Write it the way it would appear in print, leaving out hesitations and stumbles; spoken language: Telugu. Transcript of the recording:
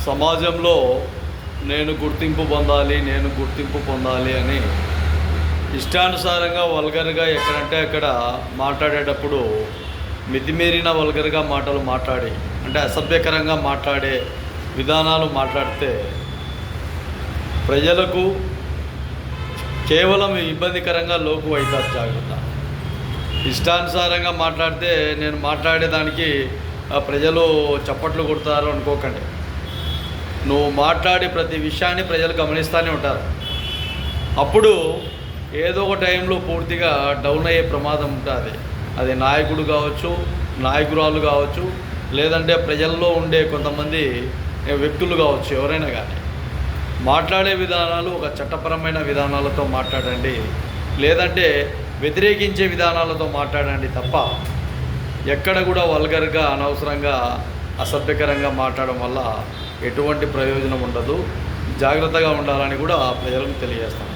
సమాజంలో నేను గుర్తింపు పొందాలి అని ఇష్టానుసారంగా వల్గర్గా ఎక్కడంటే అక్కడ మాట్లాడేటప్పుడు మితిమీరిన వల్గర్గా మాటలు మాట్లాడి అంటే అసభ్యకరంగా మాట్లాడే విధానాలు మాట్లాడితే ప్రజలకు కేవలం ఇబ్బందికరంగా లోకు అవుతారు. జాగ్రత్త. ఇష్టానుసారంగా మాట్లాడితే నేను మాట్లాడేదానికి ప్రజలు చప్పట్లు కొడతారు అనుకోకండి. నువ్వు మాట్లాడే ప్రతి విషయాన్ని ప్రజలు గమనిస్తూనే ఉంటారు. అప్పుడు ఏదో ఒక టైంలో పూర్తిగా డౌన్ అయ్యే ప్రమాదం ఉంటుంది. అది నాయకుడు కావచ్చు, నాయకురాలు కావచ్చు, లేదంటే ప్రజల్లో ఉండే కొంతమంది వ్యక్తులు కావచ్చు, ఎవరైనా కానీ మాట్లాడే విధానాలు ఒక చట్టపరమైన విధానాలతో మాట్లాడండి, లేదంటే వ్యతిరేకించే విధానాలతో మాట్లాడండి తప్ప ఎక్కడ కూడా వల్గర్గా అనవసరంగా అసభ్యకరంగా మాట్లాడడం వల్ల ఎటువంటి ప్రయోజనం ఉండదు. జాగ్రత్తగా ఉండాలని కూడా ప్రజలకు తెలియజేస్తాను.